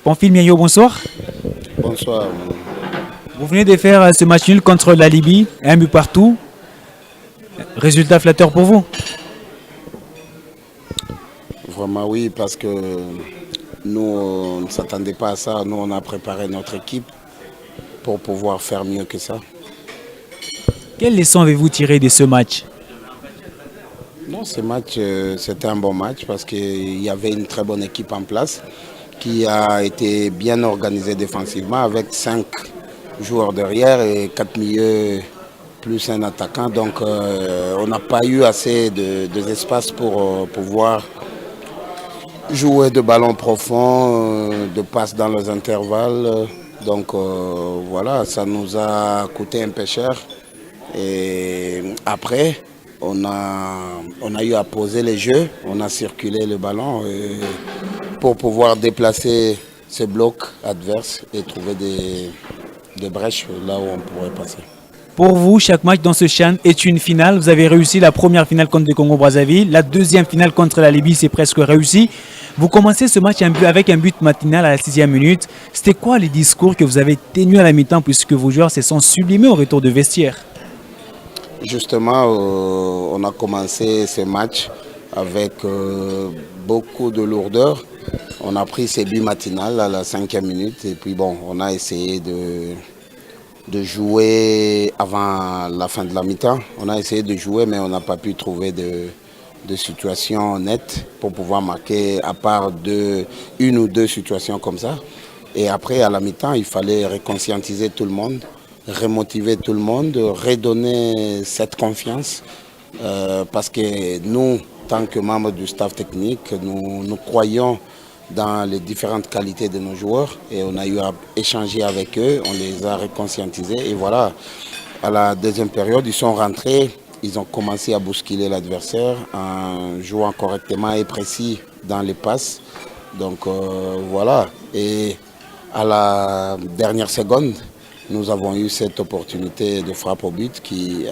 Pamphile Miayo, bonsoir. Bonsoir. Vous venez de faire ce match nul contre la Libye, un but partout. Résultat flatteur pour vous? Vraiment oui, parce que nous, on ne s'attendait pas à ça. Nous, on a préparé notre équipe pour pouvoir faire mieux que ça. Quelle leçon avez-vous tiré de ce match? Non, ce match, c'était un bon match parce qu'il y avait une très bonne équipe en place qui a été bien organisée défensivement avec 5 joueurs derrière et 4 milieux plus un attaquant. Donc on n'a pas eu assez d'espace pour pouvoir jouer de ballons profonds, de passes dans les intervalles. Donc voilà, ça nous a coûté un peu cher. Et après, on a eu à poser les jeux, on a circulé le ballon pour pouvoir déplacer ces blocs adverses et trouver des brèches là où on pourrait passer. Pour vous, chaque match dans ce CHAN est une finale. Vous avez réussi la première finale contre le Congo-Brazzaville. La deuxième finale contre la Libye, c'est presque réussi. Vous commencez ce match avec un but matinal à la 6e minute. C'était quoi les discours que vous avez tenus à la mi-temps puisque vos joueurs se sont sublimés au retour de vestiaire? Justement, on a commencé ce match avec beaucoup de lourdeur. On a pris ces buts matinales à la 5e minute et puis bon, on a essayé de jouer avant la fin de la mi-temps. On a essayé de jouer mais on n'a pas pu trouver de situation nette pour pouvoir marquer à part une ou deux situations comme ça. Et après, à la mi-temps, il fallait reconscientiser tout le monde, remotiver tout le monde, redonner cette confiance. Parce que nous, tant que membres du staff technique, nous croyons dans les différentes qualités de nos joueurs et on a eu à échanger avec eux, on les a reconscientisés et voilà, à la deuxième période, ils sont rentrés, ils ont commencé à bousculer l'adversaire en jouant correctement et précis dans les passes. Donc voilà, et à la dernière seconde, nous avons eu cette opportunité de frappe au but,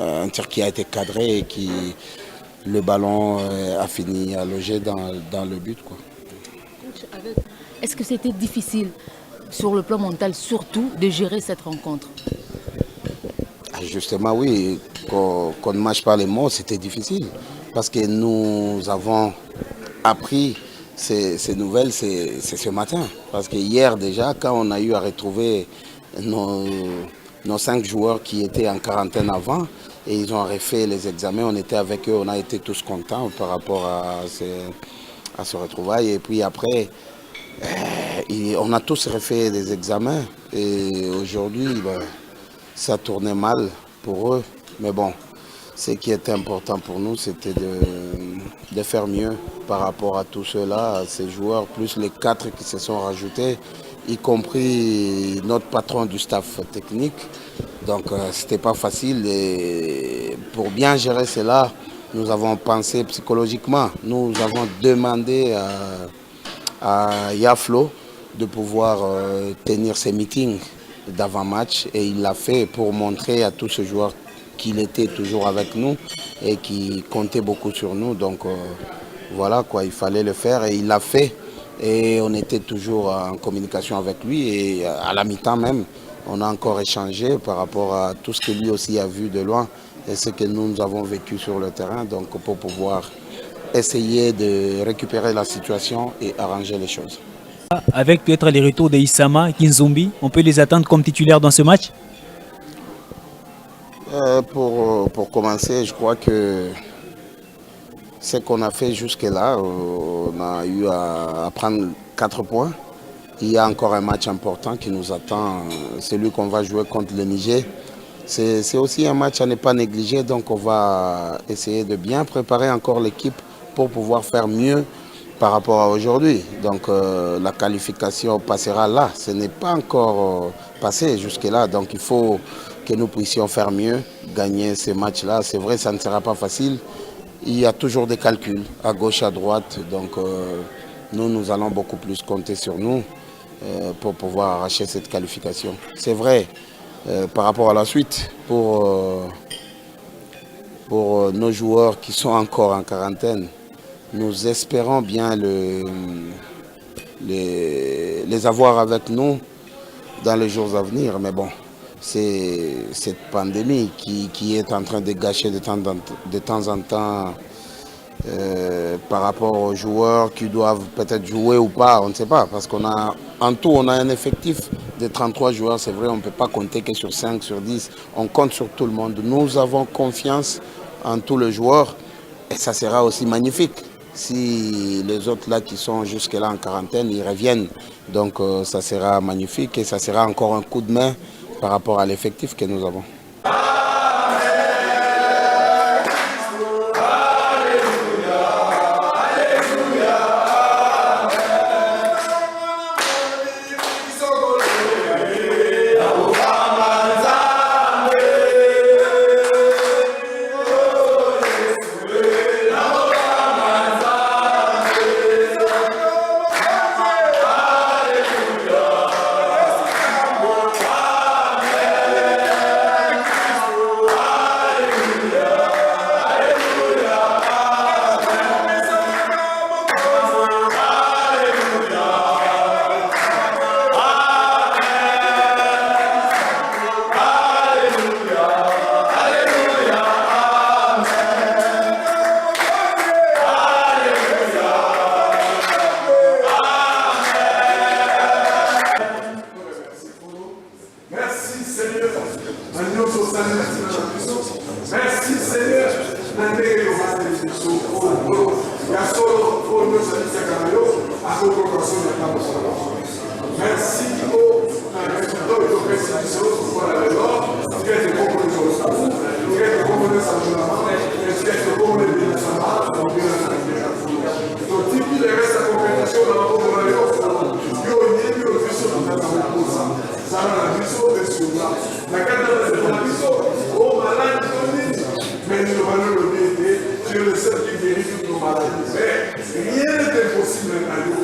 un tir qui a été cadré et qui le ballon a fini à loger dans le but, quoi. Est-ce que c'était difficile sur le plan mental, surtout, de gérer cette rencontre? Justement, oui, qu'on ne mâche pas les mots, c'était difficile. Parce que nous avons appris ces nouvelles, c'est ce matin. Parce que hier déjà, quand on a eu à retrouver nos 5 joueurs qui étaient en quarantaine avant, et ils ont refait les examens, on était avec eux, on a été tous contents par rapport à ce retrouvail. Et puis après, on a tous refait des examens et aujourd'hui, ça tournait mal pour eux. Mais bon, ce qui était important pour nous, c'était de faire mieux par rapport à tous ceux-là, ces joueurs, plus les 4 qui se sont rajoutés, y compris notre patron du staff technique. Donc c'était pas facile et pour bien gérer cela, nous avons pensé psychologiquement. Nous avons demandé à Yaflo de pouvoir tenir ses meetings d'avant-match et il l'a fait pour montrer à tous ces joueurs qu'il était toujours avec nous et qu'il comptait beaucoup sur nous. Donc voilà quoi, il fallait le faire et il l'a fait et on était toujours en communication avec lui et à la mi-temps même, on a encore échangé par rapport à tout ce que lui aussi a vu de loin et ce que nous avons vécu sur le terrain, donc pour pouvoir essayer de récupérer la situation et arranger les choses. Avec peut-être les retours de Issama et Kinzombi, on peut les attendre comme titulaires dans ce match? Pour commencer, je crois que ce qu'on a fait jusque-là, on a eu à prendre 4 points. Il y a encore un match important qui nous attend, celui qu'on va jouer contre le Niger. C'est aussi un match à ne pas négliger, donc on va essayer de bien préparer encore l'équipe pour pouvoir faire mieux par rapport à aujourd'hui. Donc la qualification passera là. Ce n'est pas encore passé jusque-là. Donc il faut que nous puissions faire mieux, gagner ces matchs-là. C'est vrai, ça ne sera pas facile. Il y a toujours des calculs à gauche, à droite. Donc nous allons beaucoup plus compter sur nous pour pouvoir arracher cette qualification. C'est vrai, par rapport à la suite, pour nos joueurs qui sont encore en quarantaine, nous espérons bien les avoir avec nous dans les jours à venir. Mais bon, c'est cette pandémie qui est en train de gâcher de temps en temps par rapport aux joueurs qui doivent peut-être jouer ou pas, on ne sait pas. Parce en tout, on a un effectif de 33 joueurs, c'est vrai, on ne peut pas compter que sur 5, sur 10. On compte sur tout le monde. Nous avons confiance en tous les joueurs et ça sera aussi magnifique si les autres là qui sont jusque-là en quarantaine, ils reviennent. Donc ça sera magnifique et ça sera encore un coup de main par rapport à l'effectif que nous avons. Merci Seigneur. Mais nous allons le dire, tu es le seul qui guérit toutes nos maladies. Rien n'est impossible à nous.